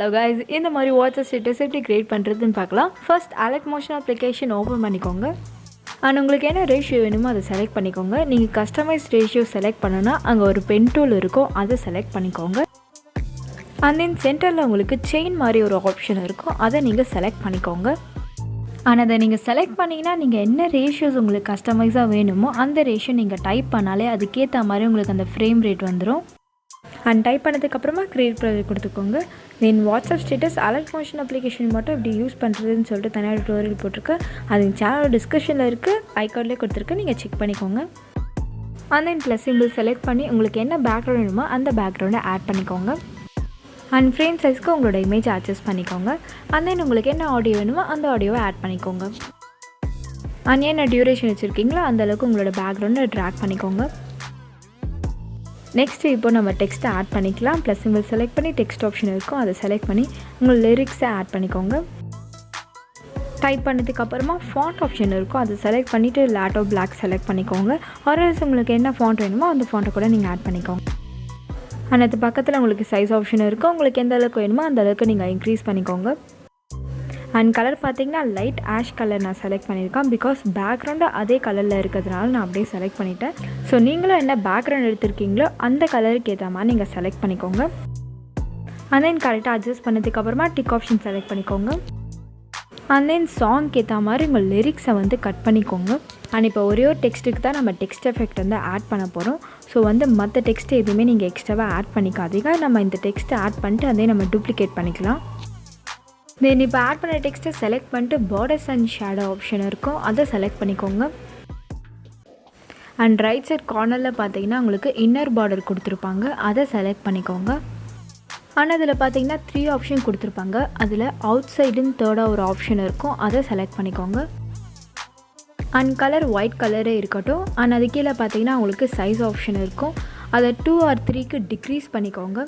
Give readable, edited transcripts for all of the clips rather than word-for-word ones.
Hello guys, இந்த மாதிரி WhatsApp status எப்படி கிரியேட் பண்ணுறதுன்னு பார்க்கலாம். First alert motion application open பண்ணிக்கோங்க. அண்ட் உங்களுக்கு என்ன ரேஷியோ வேணுமோ அதை செலக்ட் பண்ணிக்கோங்க. நீங்கள் கஸ்டமைஸ் ரேஷியோ செலக்ட் பண்ணுன்னா அங்கே ஒரு பென் டூல் இருக்கும், அதை செலக்ட் பண்ணிக்கோங்க. அண்ட் தென் சென்டரில் உங்களுக்கு செயின் மாதிரி ஒரு ஆப்ஷன் இருக்கும், அதை நீங்கள் செலக்ட் பண்ணிக்கோங்க. ஆனால் அதை நீங்கள் செலக்ட் பண்ணிங்கன்னா நீங்கள் என்ன ரேஷியோஸ் உங்களுக்கு கஸ்டமைஸாக வேணுமோ அந்த ரேஷியோ நீங்கள் டைப் பண்ணாலே அதுக்கேற்ற மாதிரி உங்களுக்கு அந்த ஃப்ரேம் ரேட் வந்துடும். அண்ட் டைப் பண்ணதுக்கப்புறமா க்ரியேட் ப்ராஜெக்ட் கொடுத்துக்கோங்க. தென் WhatsApp status alert motion application மட்டும் எப்படி யூஸ் பண்ணுறதுன்னு சொல்லிட்டு தனியாக டுட்டோரியல் போட்டிருக்கேன். அது சேனலோட டிஸ்கிரிப்ஷனில் இருக்குது, ஐகார்ட்லேயே கொடுத்துருக்கு, நீங்கள் செக் பண்ணிக்கோங்க. And then plus symbol select பண்ணி உங்களுக்கு என்ன பேக்ரவுண்ட் வேணுமோ அந்த பேக்ரவுண்டை ஆட் பண்ணிக்கோங்க. அண்ட் ஃப்ரேம் சைஸ்க்கு உங்களோட இமேஜ் அட்ஜஸ்ட் பண்ணிக்கோங்க. அண்ட் தென் உங்களுக்கு என்ன ஆடியோ வேணுமோ அந்த ஆடியோவை ஆட் பண்ணிக்கோங்க. அண்ட் என்ன டியூரேஷன் வச்சுருக்கீங்களோ அந்தளவுக்கு உங்களோட பேக்ரவுண்டை ட்ராக் பண்ணிக்கோங்க. நெக்ஸ்ட்டு இப்போ நம்ம டெக்ஸ்ட்டை ஆட் பண்ணிக்கலாம். ப்ளஸ் சிம்பிள் செலக்ட் பண்ணி டெக்ஸ்ட் ஆப்ஷன் இருக்கும், அதை செலக்ட் பண்ணி உங்கள் லிரிக்ஸை ஆட் பண்ணிக்கோங்க. டைப் பண்ணதுக்கப்புறமா ஃபாண்ட் ஆப்ஷன் இருக்கும், அதை செலக்ட் பண்ணிவிட்டு லேட்டோ பிளாக் செலக்ட் பண்ணிக்கோங்க. ஆர்எல்ஸ் உங்களுக்கு என்ன ஃபாண்ட் வேணுமோ அந்த ஃபாண்ட்டை கூட நீங்கள் ஆட் பண்ணிக்கோங்க. அண்ட் அது பக்கத்தில் உங்களுக்கு சைஸ் ஆப்ஷன் இருக்கும், உங்களுக்கு எந்த அளவுக்கு வேணுமோ அந்த அளவுக்கு நீங்கள் இன்க்ரீஸ் பண்ணிக்கோங்க. அண்ட் கலர் பார்த்தீங்கன்னா லைட் ஆஷ் கலர் நான் செலக்ட் பண்ணியிருக்கேன், பிகாஸ் பேக்ரவுண்டு அதே கலரில் இருக்கிறதுனால நான் அப்படியே செலக்ட் பண்ணிட்டேன். ஸோ நீங்களும் என்ன பேக்ரவுண்ட் எடுத்திருக்கீங்களோ அந்த கலருக்கு ஏற்ற மாதிரி நீங்கள் செலக்ட் பண்ணிக்கோங்க. அண்ட் தென் கரெக்டாக அட்ஜஸ்ட் பண்ணதுக்கப்புறமா டிக் ஆப்ஷன் செலக்ட் பண்ணிக்கோங்க. அண்ட் தென் சாங்க்கு ஏற்ற மாதிரி உங்கள் லிரிக்ஸை வந்து கட் பண்ணிக்கோங்க. அண்ட் இப்போ ஒரே ஒரு டெக்ஸ்ட்டுக்கு தான் நம்ம டெக்ஸ்ட் எஃபெக்ட் வந்து ஆட் பண்ண போகிறோம். ஸோ வந்து மற்ற டெக்ஸ்ட்டு எதுவுமே நீங்கள் எக்ஸ்ட்ராவாக ஆட் பண்ணிக்காதீங்க. நம்ம இந்த டெக்ஸ்ட்டை ஆட் பண்ணிட்டு அதே நம்ம டூப்ளிகேட் பண்ணிக்கலாம். தென் இப்போ ஆட் பண்ண டெக்ஸ்ட்டை செலக்ட் பண்ணிட்டு பார்டர்ஸ் அண்ட் ஷேடோ ஆப்ஷன் இருக்கும், அதை செலக்ட் பண்ணிக்கோங்க. அண்ட் ரைட் சைட் கார்னரில் பார்த்தீங்கன்னா உங்களுக்கு இன்னர் பார்டர் கொடுத்துருப்பாங்க, அதை செலக்ட் பண்ணிக்கோங்க. ஆனால் அதில் பார்த்தீங்கன்னா 3 ஆப்ஷன் கொடுத்துருப்பாங்க, அதில் அவுட் சைடுன்னு தேர்டாக ஒரு ஆப்ஷன் இருக்கும், அதை செலக்ட் பண்ணிக்கோங்க. அண்ட் கலர் ஒயிட் கலரே இருக்கட்டும். அண்ட் அது கீழே பார்த்தீங்கன்னா உங்களுக்கு சைஸ் ஆப்ஷன் இருக்கும், அதை 2 or 3க்கு டிக்ரீஸ் பண்ணிக்கோங்க.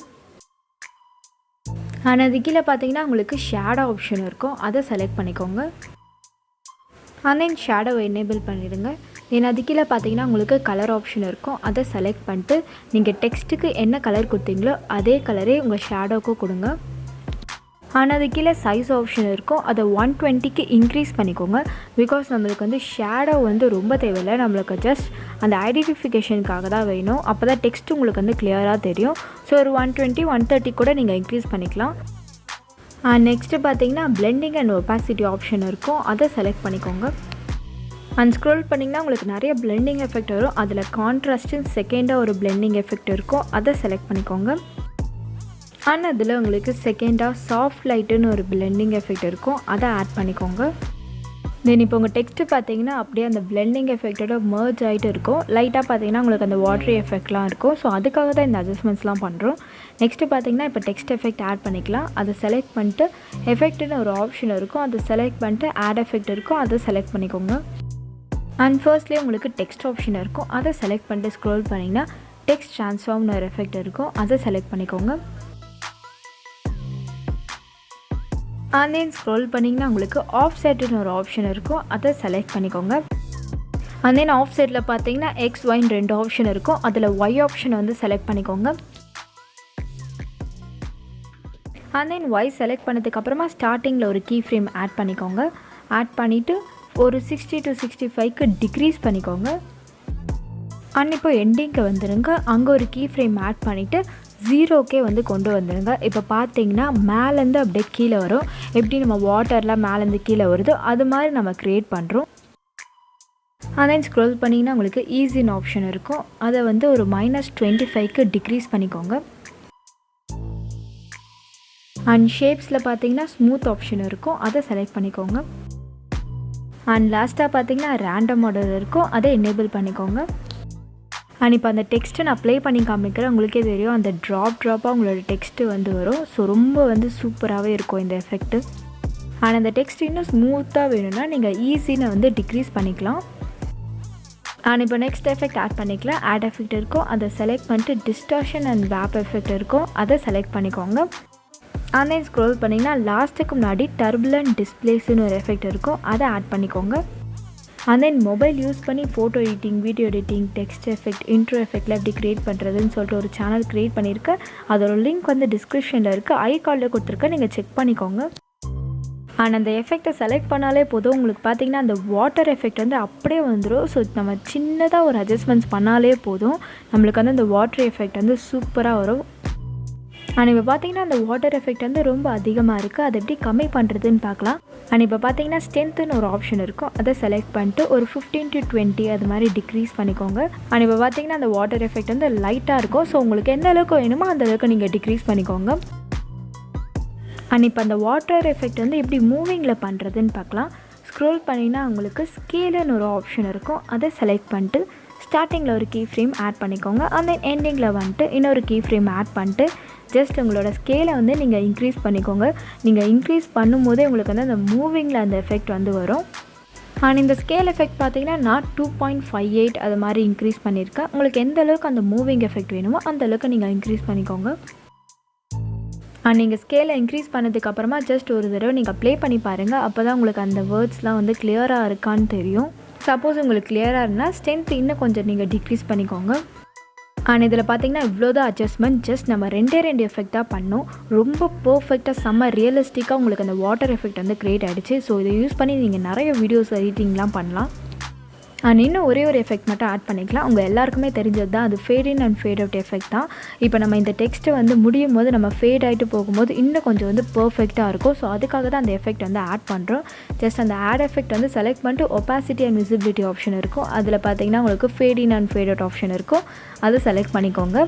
அண்ட் அது கீழே பார்த்தீங்கன்னா உங்களுக்கு ஷேடோ ஆப்ஷன் இருக்கும், அதை செலக்ட் பண்ணிக்கோங்க. அண்ட் தென் ஷேடோவை எனேபிள் பண்ணிவிடுங்க. தென் அது கீழே பார்த்தீங்கன்னா உங்களுக்கு கலர் ஆப்ஷன் இருக்கும், அதை செலக்ட் பண்ணிட்டு நீங்கள் டெக்ஸ்ட்டுக்கு என்ன கலர் கொடுத்தீங்களோ அதே கலரே உங்கள் ஷேடோவுக்கு கொடுங்க. ஆனால் அது கீழே சைஸ் ஆப்ஷன் இருக்கும், அதை 120க்கு இன்க்ரீஸ் பண்ணிக்கோங்க. பிகாஸ் நம்மளுக்கு வந்து ஷேடோ வந்து ரொம்ப தேவையில்லை, நம்மளுக்கு ஜஸ்ட் அந்த ஐடென்டிஃபிகேஷனுக்காக தான் வேணும். அப்போ தான் டெக்ஸ்ட் உங்களுக்கு வந்து கிளியராக தெரியும். ஸோ ஒரு 120, 130 கூட நீங்கள் இன்க்ரீஸ் பண்ணிக்கலாம். நெக்ஸ்ட்டு பார்த்தீங்கன்னா பிளெண்டிங் அண்ட் ஒபாசிட்டி ஆப்ஷன் இருக்கும், அதை செலக்ட் பண்ணிக்கோங்க. அண்ட் ஸ்க்ரோல் பண்ணிங்கன்னா உங்களுக்கு நிறைய பிளெண்டிங் எஃபெக்ட் வரும், அதில் கான்ட்ராஸ்ட்டு செகண்டாக ஒரு பிளெண்டிங் எஃபெக்ட் இருக்கும், அதை செலக்ட் பண்ணிக்கோங்க. அண்ட் அதில் உங்களுக்கு செகண்டாக சாஃப்ட் லைட்டுன்னு ஒரு பிளெண்டிங் எஃபெக்ட் இருக்கும், அதை ஆட் பண்ணிக்கோங்க. தென் இப்போ உங்கள் டெக்ஸ்ட்டு பார்த்தீங்கன்னா அப்படியே அந்த பிளெண்டிங் எஃபெக்டோட மர்ஜ் ஆகிட்டு இருக்கும். லைட்டாக பார்த்தீங்கன்னா உங்களுக்கு அந்த வாட்டரி எஃபெக்ட்லாம் இருக்கும். ஸோ அதுக்காக தான் இந்த அட்ஜஸ்ட்மெண்ட்ஸ்லாம் பண்ணுறோம். நெக்ஸ்ட்டு பார்த்தீங்கன்னா இப்போ டெக்ஸ்ட் எஃபெக்ட் ஆட் பண்ணிக்கலாம், அதை செலக்ட் பண்ணிட்டு எஃபெக்ட்டுன்னு ஒரு ஆப்ஷன் இருக்கும், அதை செலக்ட் பண்ணிட்டு ஆட் எஃபெக்ட் இருக்கும், அதை செலக்ட் பண்ணிக்கோங்க. அண்ட் ஃபர்ஸ்ட்லேயே உங்களுக்கு டெக்ஸ்ட் ஆப்ஷன் இருக்கும், அதை செலக்ட் பண்ணிட்டு ஸ்க்ரோல் பண்ணிங்கன்னா டெக்ஸ்ட் ட்ரான்ஸ்ஃபார்ம்னு ஒரு எஃபெக்ட் இருக்கும், அதை செலக்ட் பண்ணிக்கோங்க. அண்ட் தென் ஸ்க்ரோல் பண்ணிங்கன்னா உங்களுக்கு ஆஃப் செட்டுன்னு ஒரு ஆப்ஷன் இருக்கும், அதை செலக்ட் பண்ணிக்கோங்க. அண்ட் தென் ஆஃப் செட்டில் பார்த்தீங்கன்னா எக்ஸ் ஒய்ன்னு 2 ஆப்ஷன் இருக்கும், அதில் ஒய் ஆப்ஷனை வந்து செலக்ட் பண்ணிக்கோங்க. அண்ட் தென் ஒய் செலக்ட் பண்ணதுக்கப்புறமா ஸ்டார்டிங்கில் ஒரு கீ ஃப்ரேம் ஆட் பண்ணிக்கோங்க. ஆட் பண்ணிவிட்டு ஒரு 60 to 65க்கு டிக்ரீஸ் பண்ணிக்கோங்க. அண்ட் இப்போ எண்டிங்க்கு வந்துடுங்க, அங்கே ஒரு கீ ஃப்ரேம் ஆட் பண்ணிவிட்டு 0க்கே வந்து கொண்டு வந்துடுங்க. இப்போ பார்த்தீங்கன்னா மேலேருந்து அப்படியே கீழே வரும், எப்படி நம்ம வாட்டர்லாம் மேலேருந்து கீழே வருதோ அது மாதிரி நம்ம க்ரியேட் பண்ணுறோம். அண்ட் தென் ஸ்க்ரோல் பண்ணிங்கன்னா உங்களுக்கு ஈஸின்னு ஆப்ஷன் இருக்கும், அதை வந்து ஒரு -25க்கு டிக்ரீஸ் பண்ணிக்கோங்க. அண்ட் ஷேப்ஸில் பார்த்தீங்கன்னா ஸ்மூத் ஆப்ஷன் இருக்கும், அதை செலக்ட் பண்ணிக்கோங்க. அண்ட் லாஸ்ட்டாக பார்த்தீங்கன்னா ரேண்டம் ஆர்டர் இருக்கும், அதை எனேபிள் பண்ணிக்கோங்க. அண்ட் இப்போ அந்த டெக்ஸ்ட்டை நான் ப்ளே பண்ணி காமிக்கிறேன், உங்களுக்கே தெரியும் அந்த ட்ராப்பாக உங்களோட டெக்ஸ்ட்டு வந்து வரும். ஸோ ரொம்ப வந்து சூப்பராகவே இருக்கும் இந்த எஃபெக்ட்டு. அண்ட் அந்த டெக்ஸ்ட் இன்னும் ஸ்மூத்தாக வேணும்னா நீங்கள் ஈஸின்னு வந்து டிக்ரீஸ் பண்ணிக்கலாம். அண்ட் இப்போ நெக்ஸ்ட் எஃபெக்ட் ஆட் பண்ணிக்கலாம். ஆட் எஃபெக்ட் இருக்கும், அதை செலக்ட் பண்ணிட்டு டிஸ்டார்ஷன் அண்ட் வேப் எஃபெக்ட் இருக்கும், அதை செலக்ட் பண்ணிக்கோங்க. அண்ட் தென் ஸ்க்ரோல் பண்ணிங்கன்னா லாஸ்ட்டுக்கு முன்னாடி டர்புலன்ட் டிஸ்பிளேஸ்னு ஒரு எஃபெக்ட் இருக்கும், அதை ஆட் பண்ணிக்கோங்க. அண்ட் தென் மொபைல் யூஸ் பண்ணி photo editing, video editing, text effect, intro எஃபெக்ட்லாம் எப்படி க்ரியேட் பண்ணுறதுன்னு சொல்லிட்டு ஒரு சேனல் க்ரியேட் பண்ணியிருக்கேன். அதோட லிங்க் வந்து டிஸ்கிரிப்ஷனில் இருக்குது, ஐகார்டில் கொடுத்துருக்கேன், நீங்கள் செக் பண்ணிக்கோங்க. அண்ட் அந்த எஃபெக்டை செலக்ட் பண்ணாலே போதும், உங்களுக்கு பார்த்தீங்கன்னா அந்த வாட்டர் எஃபெக்ட் வந்து அப்படியே வந்துடும். ஸோ நம்ம சின்னதாக ஒரு அட்ஜஸ்ட்மெண்ட்ஸ் பண்ணாலே போதும், நம்மளுக்கு வந்து அந்த வாட்டர் எஃபெக்ட் வந்து சூப்பராக வரும். அண்ட் இப்போ பார்த்தீங்கன்னா அந்த வாட்டர் எஃபெக்ட் வந்து ரொம்ப அதிகமாக இருக்குது, அதை எப்படி கம்மி பண்ணுறதுன்னு பார்க்கலாம். அண்ட் இப்போ பார்த்தீங்கன்னா ஸ்ட்ரென்த்துன்னு ஒரு ஆப்ஷன் இருக்கும், அதை செலக்ட் பண்ணிட்டு ஒரு 15 to 20 அது மாதிரி டிக்ரீஸ் பண்ணிக்கோங்க. அண்ட் இப்போ பார்த்தீங்கன்னா அந்த வாட்டர் எஃபெக்ட் வந்து லைட்டாக இருக்கும். ஸோ உங்களுக்கு எந்த அளவுக்கு வேணுமோ அந்த அளவுக்கு நீங்கள் டிக்ரீஸ் பண்ணிக்கோங்க. அண்ட் இப்போ அந்த வாட்டர் எஃபெக்ட் வந்து எப்படி மூவிங்கில் பண்ணுறதுன்னு பார்க்கலாம். ஸ்க்ரோல் பண்ணிங்கன்னா உங்களுக்கு ஸ்கேலுன்னு ஒரு ஆப்ஷன் இருக்கும், அதை செலக்ட் பண்ணிட்டு ஸ்டார்டிங்கில் ஒரு கீ ஃப்ரேம் ஆட் பண்ணிக்கோங்க. அந்த எண்டிங்கில் வந்துட்டு இன்னொரு கீ ஃப்ரேம் ஆட் பண்ணிட்டு ஜஸ்ட் உங்களோட ஸ்கேலை வந்து நீங்கள் இன்க்ரீஸ் பண்ணிக்கோங்க. நீங்கள் இன்க்ரீஸ் பண்ணும்போதே உங்களுக்கு வந்து அந்த மூவிங்கில் அந்த எஃபெக்ட் வந்து வரும். அண்ட் இந்த ஸ்கேல் எஃபெக்ட் பார்த்தீங்கன்னா நான் 2.58 அது மாதிரி இன்க்ரீஸ் பண்ணியிருக்கேன். உங்களுக்கு எந்த அளவுக்கு அந்த மூவிங் எஃபெக்ட் வேணுமோ அந்த அளவுக்கு நீங்கள் இன்க்ரீஸ் பண்ணிக்கோங்க. அண்ட் நீங்கள் ஸ்கேலை இன்க்ரீஸ் பண்ணதுக்கப்புறமா ஜஸ்ட் ஒரு தடவை நீங்கள் ப்ளே பண்ணி பாருங்கள். அப்போ தான் உங்களுக்கு அந்த வேர்ட்ஸ்லாம் வந்து கிளியராக இருக்கான்னு தெரியும். சப்போஸ் உங்களுக்கு கிளியராக இருந்தால் ஸ்ட்ரென்த் இன்னும் கொஞ்சம் நீங்கள் டிக்ரீஸ் பண்ணிக்கோங்க. அண்ட் இதில் பார்த்தீங்கன்னா இவ்வளோதான் அட்ஜஸ்ட்மெண்ட். ஜஸ்ட் நம்ம ரெண்டே எஃபெக்ட் தான் பண்ணோம். ரொம்ப பர்ஃபெக்டாக செம்ம ரியலிஸ்டிக்காக உங்களுக்கு அந்த வாட்டர் எஃபெக்ட் வந்து க்ரியேட் ஆகிடுச்சு. ஸோ இதை யூஸ் பண்ணி நீங்கள் நிறைய வீடியோஸ் எடிட்டிங்லாம் பண்ணலாம். அண்ட் இன்னும் ஒரே ஒரு எஃபெக்ட் மட்டும் ஆட் பண்ணிக்கலாம். உங்கள் எல்லாருக்குமே தெரிஞ்சது தான், அது fade in and fade out effect தான். இப்போ நம்ம இந்த டெக்ஸ்ட்டை வந்து முடியும் போது நம்ம ஃபேட் ஆகிட்டு போகும்போது இன்னும் கொஞ்சம் வந்து பர்ஃபெக்டாக இருக்கும். ஸோ அதுக்காக தான் அந்த எஃபெக்ட் வந்து ஆட் பண்ணுறோம். ஜஸ்ட் அந்த ஆட் எஃபெக்ட் வந்து செலக்ட் பண்ணிட்டு ஒப்பாசிட்டி அண்ட் விசிபிலிட்டி ஆப்ஷன் இருக்கும், அதில் பார்த்தீங்கன்னா உங்களுக்கு fade in and fade out option இருக்கும், அதை செலக்ட் பண்ணிக்கோங்க.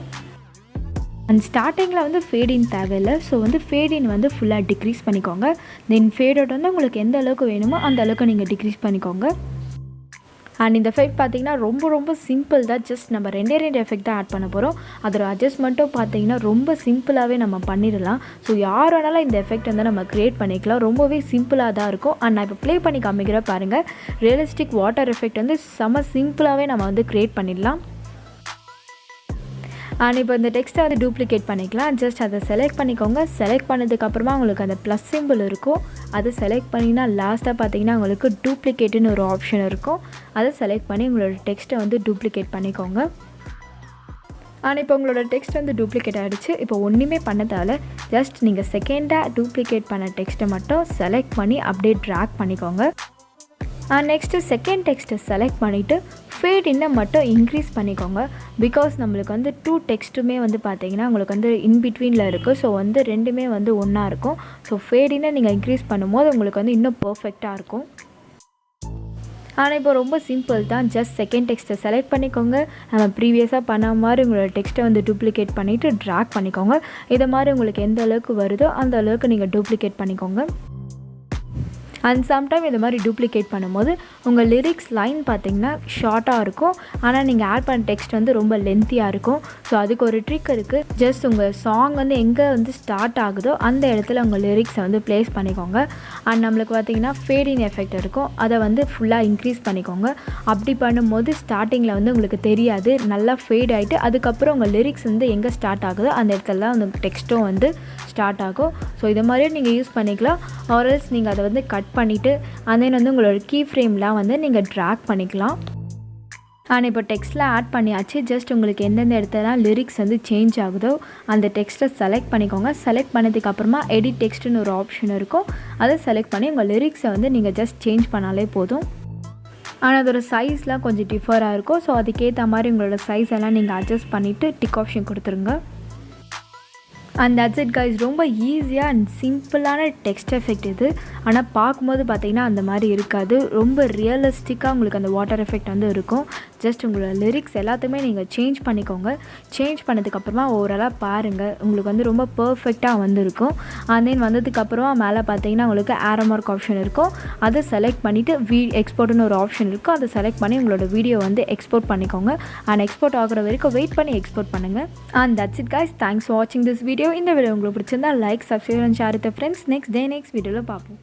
அண்ட் ஸ்டார்டிங்கில் வந்து ஃபேட் இன் தேவையில்லை. ஸோ வந்து ஃபேட் இன் வந்து ஃபுல்லாக டிக்ரீஸ் பண்ணிக்கோங்க. தென் ஃபேட் அவுட் வந்து உங்களுக்கு எந்த அளவுக்கு வேணுமோ அந்த அளவுக்கு நீங்கள் டிக்ரீஸ் பண்ணிக்கோங்க. அண்ட் இந்த எஃபெக்ட் பார்த்தீங்கன்னா ரொம்ப சிம்பிள் தான். ஜஸ்ட் நம்ம ரெண்டே எஃபெக்ட் தான் ஆட் பண்ண போகிறோம். அதோட அட்ஜஸ்ட்மெண்ட்டும் பார்த்தீங்கன்னா ரொம்ப சிம்பிளாகவே நம்ம பண்ணிடலாம். ஸோ யார் வேணாலும் இந்த எஃபெக்ட் வந்து நம்ம க்ரியேட் பண்ணிக்கலாம். ரொம்பவே சிம்பிளாக தான் இருக்கும். அண்ட் நான் இப்போ ப்ளே பண்ணி காமிக்கிற பாருங்கள், ரியலிஸ்டிக் வாட்டர் எஃபெக்ட் வந்து செம்ம சிம்பிளாகவே நம்ம வந்து க்ரியேட் பண்ணிடலாம். அண்ட் இப்போ இந்த டெக்ஸ்ட்டை வந்து டூப்ளிகேட் பண்ணிக்கலாம். ஜஸ்ட் அதை செலக்ட் பண்ணிக்கோங்க. செலக்ட் பண்ணதுக்கப்புறமா உங்களுக்கு அந்த ப்ளஸ் சிம்பிள் இருக்கும், அதை செலக்ட் பண்ணிங்கன்னா லாஸ்ட்டாக பார்த்தீங்கன்னா உங்களுக்கு டூப்ளிகேட்டுன்னு ஒரு ஆப்ஷன் இருக்கும், அதை செலக்ட் பண்ணி உங்களோட டெக்ஸ்ட்டை வந்து டூப்ளிகேட் பண்ணிக்கோங்க. ஆனால் இப்போ உங்களோட டெக்ஸ்ட் வந்து டூப்ளிகேட் ஆகிடுச்சு. இப்போ ஒன்றுமே பண்ணதால் ஜஸ்ட் நீங்கள் செகண்டாக டூப்ளிகேட் பண்ண டெக்ஸ்ட்டை மட்டும் செலக்ட் பண்ணி அப்படியே ட்ராக் பண்ணிக்கோங்க. நெக்ஸ்ட்டு செகண்ட் டெக்ஸ்ட்டை செலக்ட் பண்ணிவிட்டு ஃபேட் இன்னை மட்டும் இன்க்ரீஸ் பண்ணிக்கோங்க. பிகாஸ் நம்மளுக்கு வந்து 2 டெக்ஸ்ட்டுமே வந்து பார்த்தீங்கன்னா உங்களுக்கு வந்து இன்பிட்வீனில் இருக்குது. ஸோ வந்து ரெண்டுமே வந்து ஒன்றா இருக்கும். ஸோ ஃபேட் இன்னை நீங்கள் இன்க்ரீஸ் பண்ணும்போது உங்களுக்கு வந்து இன்னும் பர்ஃபெக்டாக இருக்கும். ஆனால் இப்போ ரொம்ப சிம்பிள் தான். ஜஸ்ட் செகண்ட் டெக்ஸ்ட்டை செலக்ட் பண்ணிக்கோங்க. நம்ம ப்ரீவியஸாக பண்ண மாதிரி உங்களோட டெக்ஸ்ட்டை வந்து டூப்ளிகேட் பண்ணிவிட்டு ட்ராக் பண்ணிக்கோங்க. இதை மாதிரி உங்களுக்கு எந்த அளவுக்கு வருதோ அந்த அளவுக்கு நீங்கள் டூப்ளிகேட் பண்ணிக்கோங்க. அண்ட் சம்டைம் இது மாதிரி டூப்ளிகேட் பண்ணும்போது உங்கள் லிரிக்ஸ் லைன் பார்த்திங்கன்னா ஷார்ட்டாக இருக்கும், ஆனால் நீங்கள் ஆட் பண்ண டெக்ஸ்ட் வந்து ரொம்ப லென்த்தியாக இருக்கும். ஸோ அதுக்கு ஒரு ட்ரிக் இருக்குது. ஜஸ்ட் உங்கள் சாங் வந்து எங்கே வந்து ஸ்டார்ட் ஆகுதோ அந்த இடத்துல உங்கள் லிரிக்ஸை வந்து ப்ளேஸ் பண்ணிக்கோங்க. அண்ட் நம்மளுக்கு பார்த்திங்கன்னா ஃபேட் இன் எஃபெக்ட் இருக்கும், அதை வந்து ஃபுல்லாக இன்க்ரீஸ் பண்ணிக்கோங்க. அப்படி பண்ணும்போது ஸ்டார்டிங்கில் வந்து உங்களுக்கு தெரியாது, நல்லா ஃபேட் ஆகிட்டு அதுக்கப்புறம் உங்கள் லிரிக்ஸ் வந்து எங்கே ஸ்டார்ட் ஆகுதோ அந்த இடத்துல தான் அந்த டெக்ஸ்ட்டும் வந்து ஸ்டார்ட் ஆகும். ஸோ இதை மாதிரியே நீங்கள் யூஸ் பண்ணிக்கலாம். ஆர்எல்ஸ் நீங்கள் அதை வந்து கட் பண்ணிவிட்டு and then வந்து உங்களோட கீ ஃப்ரேம்லாம் வந்து நீங்கள் ட்ராக் பண்ணிக்கலாம். அண்ட் இப்போ டெக்ஸ்ட்டில் ஆட் பண்ணியாச்சு. ஜஸ்ட் உங்களுக்கு எந்தெந்த இடத்துலலாம் லிரிக்ஸ் வந்து சேஞ்ச் ஆகுதோ அந்த டெக்ஸ்ட்டை செலக்ட் பண்ணிக்கோங்க. செலக்ட் பண்ணதுக்கப்புறமா எடிட் டெக்ஸ்ட்டுன்னு ஒரு ஆப்ஷன் இருக்கும், அதை செலக்ட் பண்ணி உங்கள் லிரிக்ஸை வந்து நீங்கள் ஜஸ்ட் சேஞ்ச் பண்ணாலே போதும். ஆனால் அதோட சைஸ்லாம் கொஞ்சம் டிஃபராக இருக்கும். ஸோ அதுக்கேற்ற மாதிரி உங்களோட சைஸ் எல்லாம் நீங்கள் அட்ஜஸ்ட் பண்ணிவிட்டு டிக் ஆப்ஷன் கொடுத்துருங்க. And that's it guys. ரொம்ப ஈஸியாக அண்ட் சிம்பிளான டெக்ஸ்ட் எஃபெக்ட் இது. ஆனால் பார்க்கும்போது பார்த்திங்கன்னா அந்த மாதிரி இருக்காது, ரொம்ப ரியலிஸ்டிக்காக உங்களுக்கு அந்த வாட்டர் எஃபெக்ட் வந்து இருக்கும். ஜஸ்ட் உங்களோட லிரிக்ஸ் எல்லாத்தையுமே நீங்கள் சேஞ்ச் பண்ணிக்கோங்க. சேஞ்ச் பண்ணதுக்கப்புறமா ஓவராலாக பாருங்கள், உங்களுக்கு வந்து ரொம்ப பர்ஃபெக்டாக வந்துருக்கும். அண்ட் தென் வந்ததுக்கப்புறமா மேலே பார்த்தீங்கன்னா உங்களுக்கு ஏரோ மார்க் ஆப்ஷன் இருக்கும், அதை செலக்ட் பண்ணிவிட்டு எக்ஸ்போர்ட்னு ஒரு ஆப்ஷன் இருக்கும், அதை செலக்ட் பண்ணி உங்களோட வீடியோ வந்து எக்ஸ்போர்ட் பண்ணிக்கோங்க. அண்ட் எக்ஸ்போர்ட் ஆகிற வரைக்கும் வெயிட் பண்ணி எக்ஸ்போர்ட் பண்ணுங்கள். And that's it guys. Thanks for வாட்சிங் திஸ் வீடியோ. இந்த வீடியோ உங்களுக்கு பிடிச்சிருந்தா like, subscribe and share with friends. Next வீடியோவில் பார்ப்போம்.